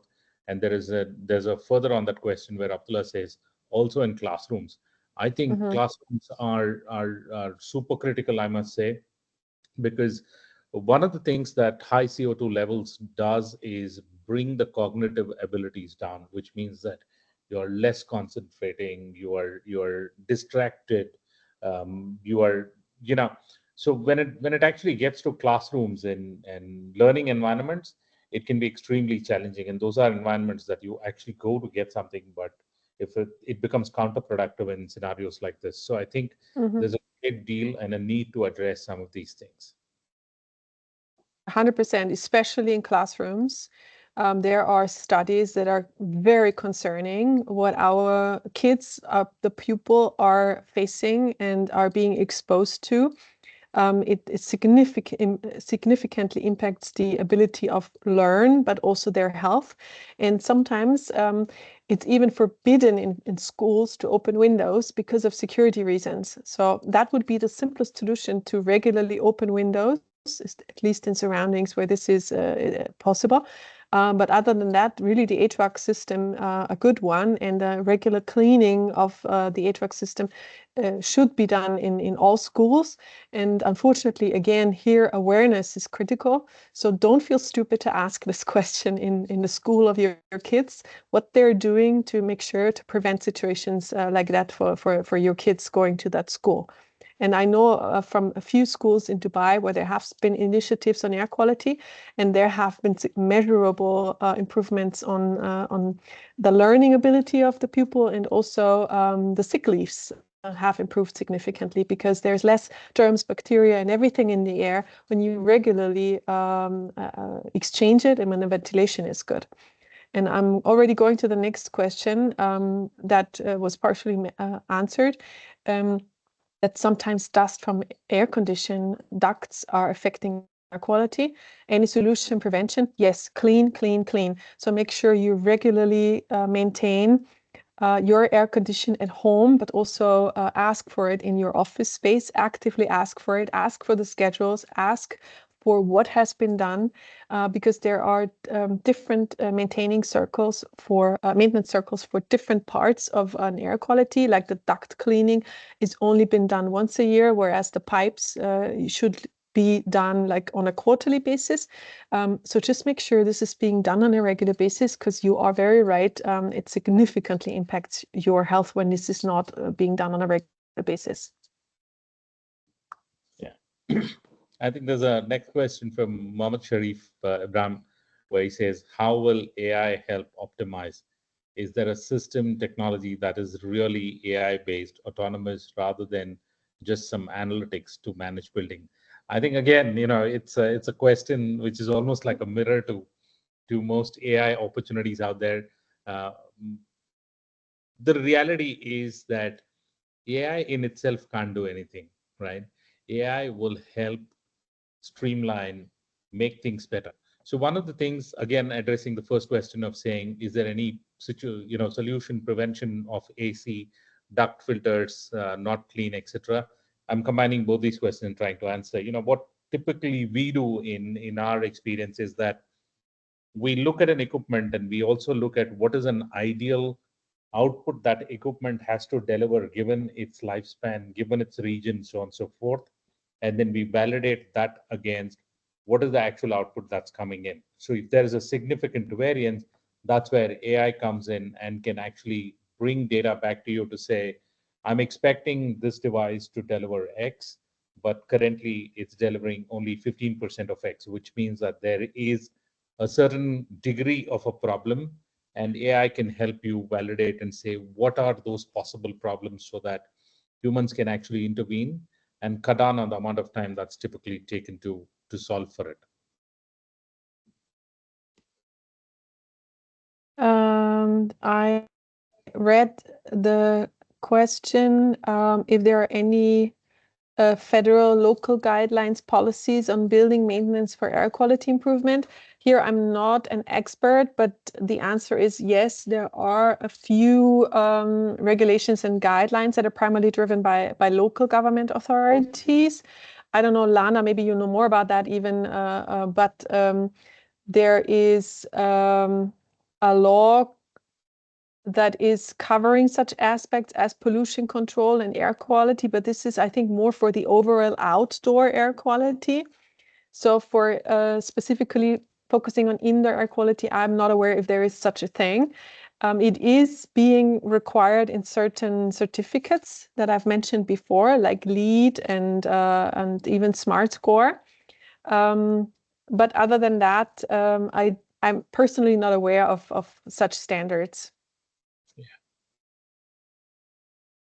And there's a further on that question where Abdullah says, also in classrooms. I think classrooms are super critical, I must say, because one of the things that high CO2 levels does is bring the cognitive abilities down, which means that you're less concentrating, you're distracted, you are, so when it actually gets to classrooms and learning environments, it can be extremely challenging. And those are environments that you actually go to get something, but if it becomes counterproductive in scenarios like this. So I think there's a great deal and a need to address some of these things. 100%, especially in classrooms. There are studies that are very concerning what our kids, the pupil, are facing and are being exposed to. it significantly impacts the ability of learn, but also their health. And sometimes it's even forbidden in schools to open windows because of security reasons. So that would be the simplest solution, to regularly open windows, at least in surroundings where this is possible. But other than that, really the HVAC system, a good one, and a regular cleaning of the HVAC system should be done in all schools. And unfortunately, again, here awareness is critical. So don't feel stupid to ask this question in the school of your kids, what they're doing to make sure to prevent situations like that for your kids going to that school. And I know from a few schools in Dubai where there have been initiatives on air quality, and there have been measurable improvements on the learning ability of the pupil, and also the sick leaves have improved significantly, because there's less germs, bacteria, and everything in the air when you regularly exchange it and when the ventilation is good. And I'm already going to the next question that was partially answered. That sometimes dust from air condition ducts are affecting air quality. Any solution prevention? Yes, clean, clean, clean. So make sure you regularly maintain your air condition at home, but also ask for it in your office space. Actively ask for it. Ask for the schedules. Ask for what has been done, because there are different maintenance circles for different parts of an air quality. Like the duct cleaning is only been done once a year, whereas the pipes should be done like on a quarterly basis. So just make sure this is being done on a regular basis, because you are very right. It significantly impacts your health when this is not being done on a regular basis. Yeah. I think there's a next question from Mohammed Sharif Ibrahim, where he says, how will AI help optimize? Is there a system technology that is really AI based, autonomous, rather than just some analytics to manage building? I think again, it's a question which is almost like a mirror to most AI opportunities out there. Uh, the reality is that AI in itself can't do anything, right? AI will help streamline, make things better. So one of the things, again, addressing the first question of saying, is there any solution prevention of AC, duct filters not clean, etc. I'm combining both these questions and trying to answer. What typically we do in our experience is that we look at an equipment and we also look at what is an ideal output that equipment has to deliver given its lifespan, given its region, so on and so forth. And then we validate that against what is the actual output that's coming in. So if there is a significant variance, that's where AI comes in and can actually bring data back to you to say, I'm expecting this device to deliver X, but currently it's delivering only 15% of X, which means that there is a certain degree of a problem, and AI can help you validate and say what are those possible problems so that humans can actually intervene and cut down on the amount of time that's typically taken to solve for it. I read the question if there are any federal, local guidelines, policies on building maintenance for air quality improvement. Here, I'm not an expert, but the answer is yes, there are a few regulations and guidelines that are primarily driven by local government authorities. I don't know, Lana, maybe you know more about that even, but there is a law that is covering such aspects as pollution control and air quality, but this is, I think, more for the overall outdoor air quality. So for specifically focusing on indoor air quality, I'm not aware if there is such a thing. It is being required in certain certificates that I've mentioned before, like LEED and even Smart Score. But other than that, I'm personally not aware of such standards.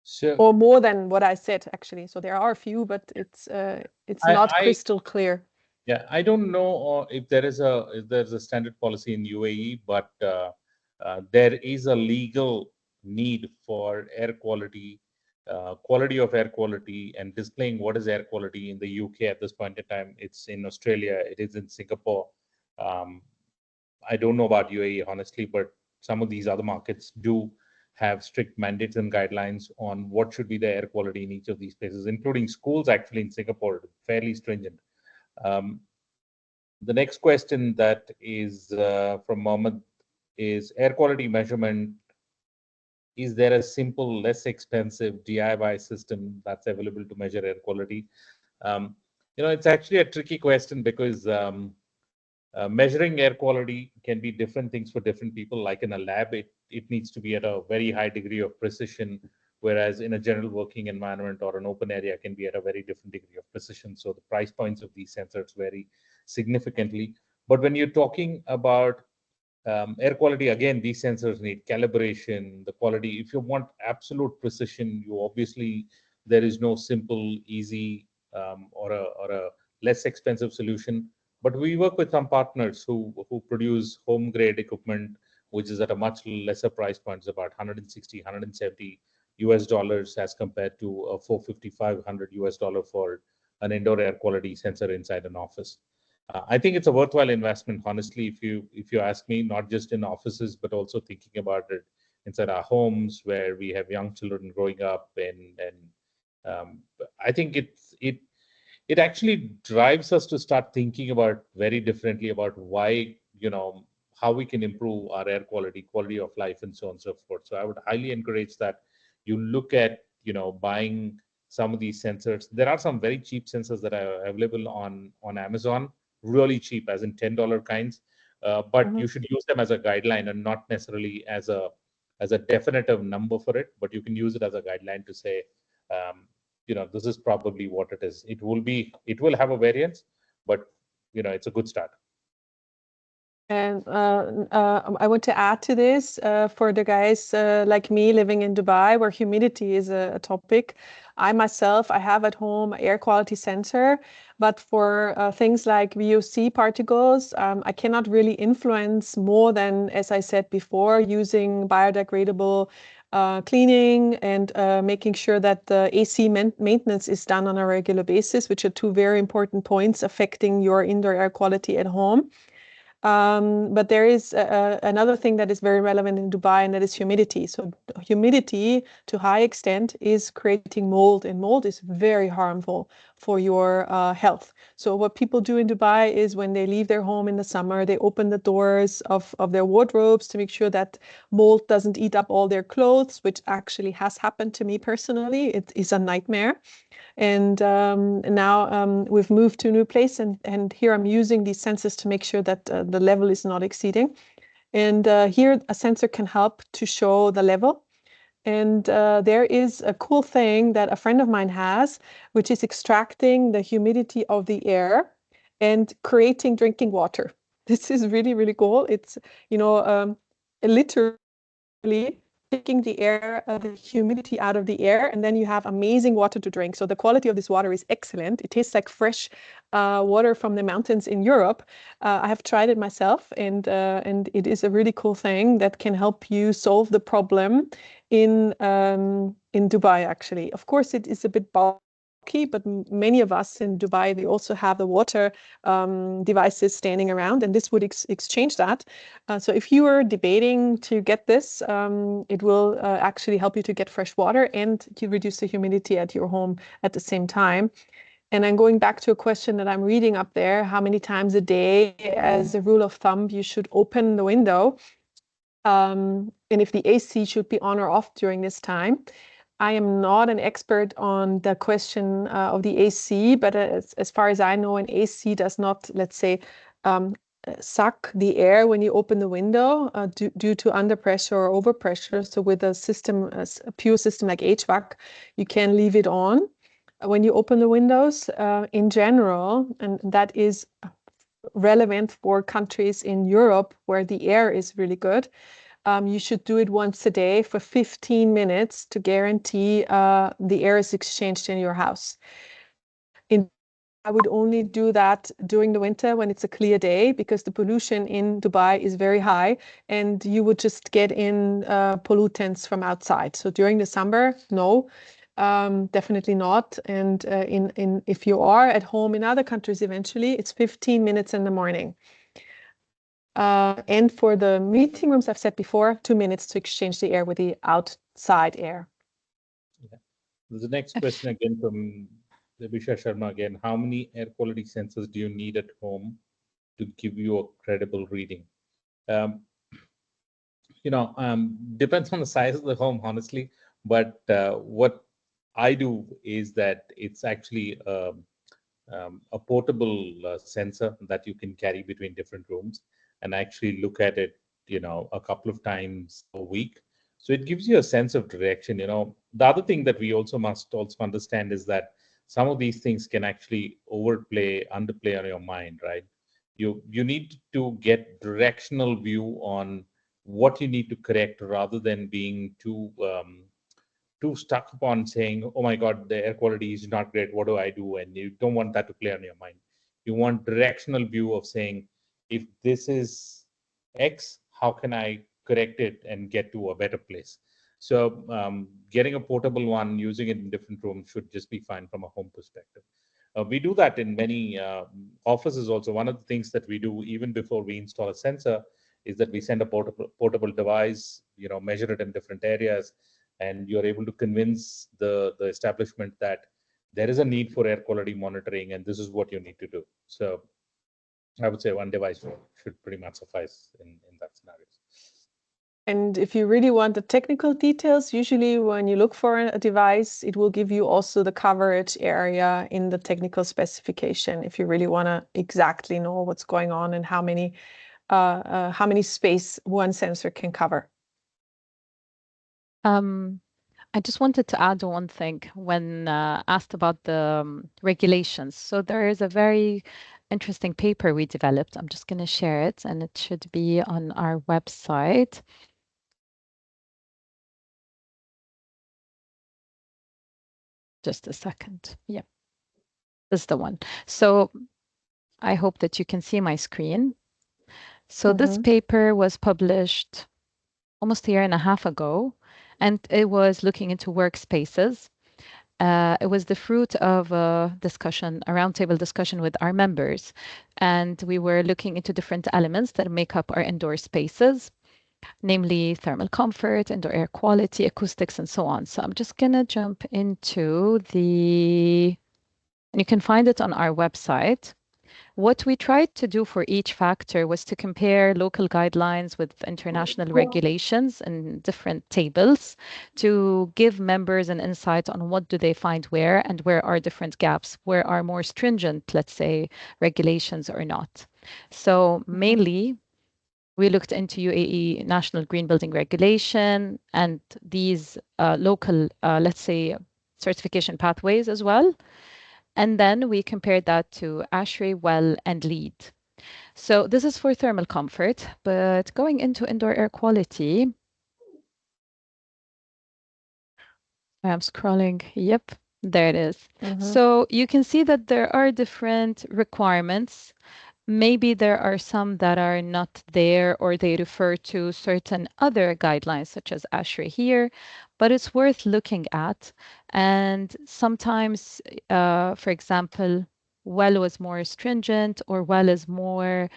So, or more than what I said, actually. So there are a few, but it's not crystal clear. Yeah, I don't know if there's a standard policy in UAE, but there is a legal need for air quality quality of air quality and displaying what is air quality in the UK at this point in time. It's in Australia, it is in Singapore. I don't know about UAE, honestly, but some of these other markets do have strict mandates and guidelines on what should be the air quality in each of these places, including schools actually in Singapore, fairly stringent. The next question that is from Mohammed is air quality measurement. Is there a simple, less expensive DIY system that's available to measure air quality? It's actually a tricky question because measuring air quality can be different things for different people. Like in a lab, it needs to be at a very high degree of precision, whereas in a general working environment or an open area can be at a very different degree of precision. So the price points of these sensors vary significantly. But when you're talking about air quality, again, these sensors need calibration, the quality. If you want absolute precision, there is no simple, easy, or a less expensive solution. But we work with some partners who produce home grade equipment, which is at a much lesser price point. It's about 160, 170 US dollars as compared to a 450, 500 US dollar for an indoor air quality sensor inside an office. I think it's a worthwhile investment, honestly, if you ask me, not just in offices, but also thinking about it inside our homes where we have young children growing up, and I think it actually drives us to start thinking about very differently about why, how we can improve our air quality of life, and so on and so forth. So I would highly encourage that you look at, buying some of these sensors. There are some very cheap sensors that are available on Amazon, really cheap, as in $10 kinds. But you should use them as a guideline and not necessarily as a definitive number for it. But you can use it as a guideline to say, this is probably what it is. It will have a variance, but it's a good start. And I want to add to this for the guys like me living in Dubai, where humidity is a topic. I myself, I have at home an air quality sensor, but for things like VOC particles, I cannot really influence more than, as I said before, using biodegradable cleaning and making sure that the AC maintenance is done on a regular basis, which are two very important points affecting your indoor air quality at home. But there is another thing that is very relevant in Dubai, and that is humidity. So humidity, to high extent, is creating mold, and mold is very harmful for your health. So what people do in Dubai is when they leave their home in the summer, they open the doors of their wardrobes to make sure that mold doesn't eat up all their clothes, which actually has happened to me personally. It is a nightmare. And now we've moved to a new place, and here I'm using these sensors to make sure that the level is not exceeding. And here a sensor can help to show the level. And there is a cool thing that a friend of mine has, which is extracting the humidity of the air and creating drinking water. This is really, really cool. It's, literally taking the air, the humidity out of the air, and then you have amazing water to drink. So the quality of this water is excellent. It tastes like fresh water from the mountains in Europe. I have tried it myself, and it is a really cool thing that can help you solve the problem in Dubai, actually. Of course, it is a bit bulky, but many of us in Dubai, they also have the water devices standing around, and this would exchange that. So if you are debating to get this, it will actually help you to get fresh water and to reduce the humidity at your home at the same time. And I'm going back to a question that I'm reading up there, how many times a day, as a rule of thumb, you should open the window, and if the AC should be on or off during this time. I am not an expert on the question of the AC, but as far as I know, an AC does not, let's say, suck the air when you open the window due to under pressure or overpressure. So with a system, a pure system like HVAC, you can leave it on when you open the windows in general, and that is relevant for countries in Europe where the air is really good. You should do it once a day for 15 minutes to guarantee the air is exchanged in your house. I would only do that during the winter when it's a clear day, because the pollution in Dubai is very high and you would just get in pollutants from outside. So during the summer, no. Definitely not. And if you are at home in other countries, eventually it's 15 minutes in the morning. And for the meeting rooms, I've said before, 2 minutes to exchange the air with the outside air. Yeah. The next question again from Debisha Sharma again. How many air quality sensors do you need at home to give you a credible reading? Depends on the size of the home, honestly. But what I do is that it's actually a portable sensor that you can carry between different rooms and actually look at it, a couple of times a week. So it gives you a sense of direction. The other thing that we also must also understand is that some of these things can actually underplay on your mind, right? You need to get directional view on what you need to correct rather than being too stuck upon saying, oh my God, the air quality is not great. What do I do? And you don't want that to play on your mind. You want directional view of saying, if this is X, how can I correct it and get to a better place? So getting a portable one, using it in different rooms should just be fine from a home perspective. We do that in many offices also. One of the things that we do even before we install a sensor is that we send a portable device, measure it in different areas, and you're able to convince the establishment that there is a need for air quality monitoring and this is what you need to do. So I would say one device should pretty much suffice in that scenario. And if you really want the technical details, usually when you look for a device, it will give you also the coverage area in the technical specification if you really want to exactly know what's going on and how many space one sensor can cover. I just wanted to add one thing when asked about the regulations. So there is a very interesting paper we developed. I'm just going to share it, and it should be on our website. Just a second. Yeah, this is the one. So I hope that you can see my screen. So this paper was published almost a year and a half ago, and it was looking into workspaces. It was the fruit of a discussion, a roundtable discussion with our members. And we were looking into different elements that make up our indoor spaces, namely thermal comfort, indoor air quality, acoustics, and so on. So I'm just going to jump into and you can find it on our website. What we tried to do for each factor was to compare local guidelines with international regulations in different tables to give members an insight on what do they find where and where are different gaps, where are more stringent, let's say, regulations or not. So mainly, we looked into UAE National Green Building Regulation and these local, let's say, certification pathways as well. And then we compared that to ASHRAE, WELL, and LEED. So this is for thermal comfort, but going into indoor air quality, I'm scrolling. Yep, there it is. So you can see that there are different requirements. Maybe there are some that are not there or they refer to certain other guidelines such as ASHRAE here, but it's worth looking at. And sometimes, for example, WELL was more stringent or WELL is more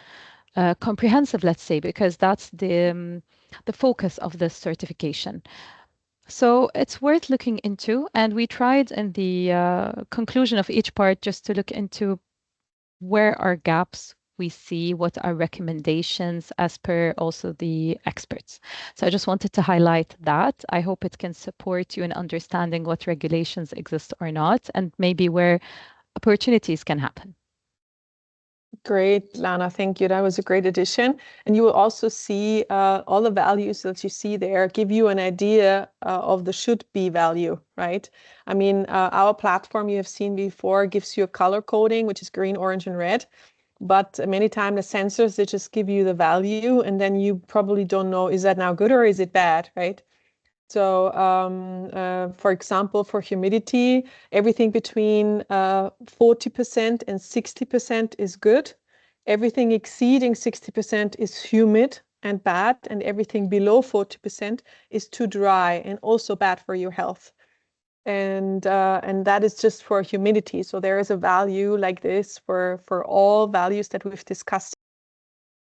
comprehensive, let's say, because that's the focus of this certification. So it's worth looking into. And we tried in the conclusion of each part just to look into where are gaps we see, what are recommendations as per also the experts. So I just wanted to highlight that. I hope it can support you in understanding what regulations exist or not, and maybe where opportunities can happen. Great, Lana, thank you. That was a great addition. And you will also see all the values that you see there give you an idea of the should be value, right? I mean, our platform you have seen before gives you a color coding, which is green, orange, and red. But many times the sensors, they just give you the value and then you probably don't know, is that now good or is it bad, right? So, for example, for humidity, everything between 40% and 60% is good. Everything exceeding 60% is humid and bad, and everything below 40% is too dry and also bad for your health. and that is just for humidity. So there is a value like this for all values that we've discussed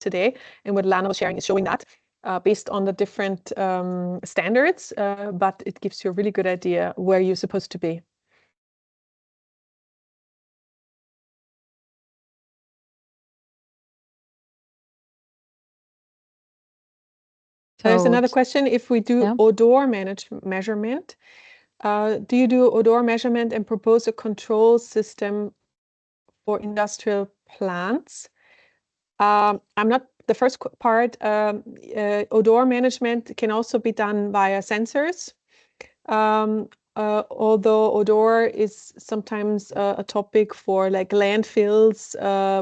today, and what Lana was sharing is showing that based on the different standards, but it gives you a really good idea where you're supposed to be. There's another question. If we do odor measurement, do you do odor measurement and propose a control system for industrial plants? I'm not the first part. Odor management can also be done via sensors. Although odor is sometimes a topic for like landfills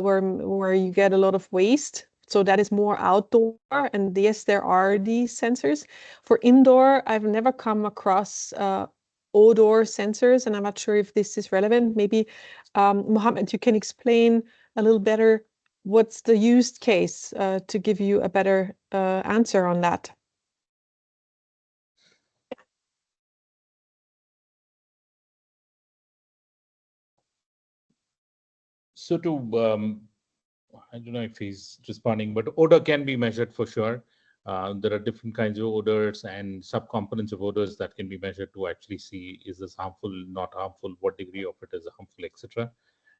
where you get a lot of waste. So that is more outdoor, and yes, there are these sensors. For indoor, I've never come across odor sensors, and I'm not sure if this is relevant. Maybe, Mohammed, you can explain a little better what's the use case to give you a better answer on that. So I don't know if he's responding, but odor can be measured for sure. There are different kinds of odors and subcomponents of odors that can be measured to actually see, is this harmful, not harmful, what degree of it is harmful, etc.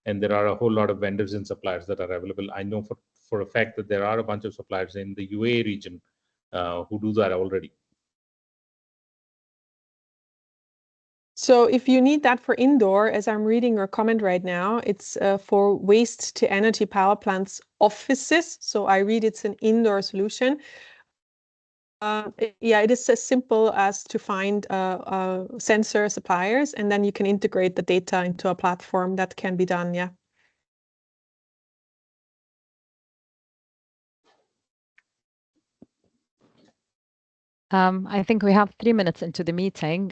And there are a whole lot of vendors and suppliers that are available. I know for a fact that there are a bunch of suppliers in the UAE region who do that already. So if you need that for indoor, as I'm reading your comment right now, it's for waste to energy power plants offices. So I read it's an indoor solution. Yeah, it is as simple as to find sensor suppliers, and then you can integrate the data into a platform. That can be done, yeah. I think we have 3 minutes into the meeting.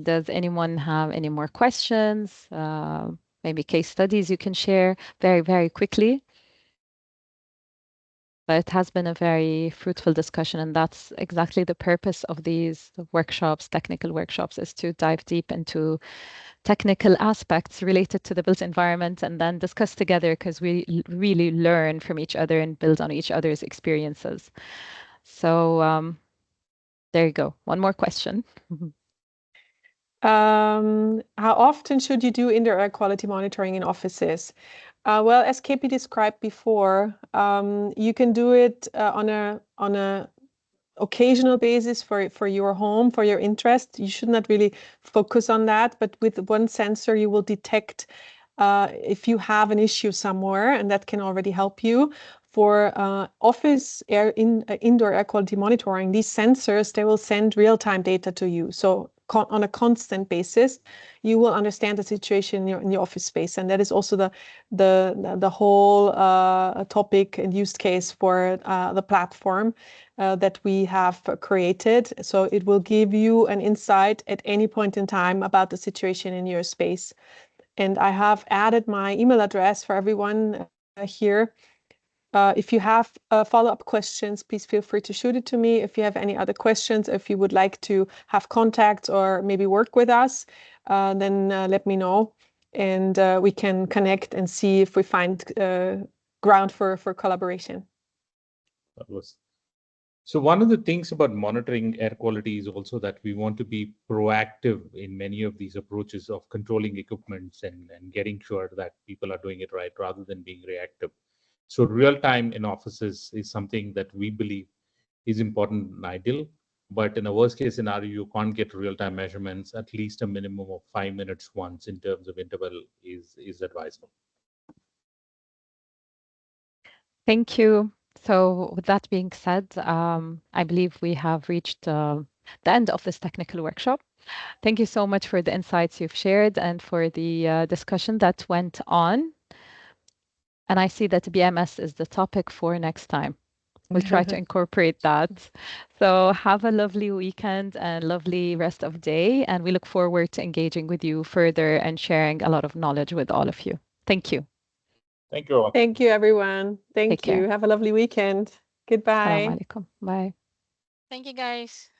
Does anyone have any more questions? Maybe case studies you can share very, very quickly? But it has been a very fruitful discussion, and that's exactly the purpose of these workshops, technical workshops, is to dive deep into technical aspects related to the built environment and then discuss together, because we really learn from each other and build on each other's experiences. So there you go. One more question. How often should you do indoor air quality monitoring in offices? Well, as KP described before, you can do it on a occasional basis for your home, for your interest. You should not really focus on that, but with one sensor, you will detect if you have an issue somewhere, and that can already help you. For office indoor air quality monitoring, these sensors, they will send real-time data to you. So on a constant basis, you will understand the situation in your office space, and that is also the whole topic and use case for the platform that we have created. So it will give you an insight at any point in time about the situation in your space. And I have added my email address for everyone here. If you have follow-up questions, please feel free to shoot it to me. If you have any other questions, if you would like to have contact or maybe work with us, then let me know, and we can connect and see if we find ground for collaboration. So one of the things about monitoring air quality is also that we want to be proactive in many of these approaches of controlling equipments and getting sure that people are doing it right rather than being reactive. So real time in offices is something that we believe is important and ideal. But in a worst case scenario, you can't get real time measurements. At least a minimum of 5 minutes once in terms of interval is advisable. Thank you. So with that being said, I believe we have reached the end of this technical workshop. Thank you so much for the insights you've shared and for the discussion that went on. And I see that BMS is the topic for next time. We'll try to incorporate that. So have a lovely weekend and lovely rest of day. And we look forward to engaging with you further and sharing a lot of knowledge with all of you. Thank you. Thank you all. Thank you, everyone. Thank you. Have a lovely weekend. Goodbye. Assalamu alaikum. Bye. Thank you, guys.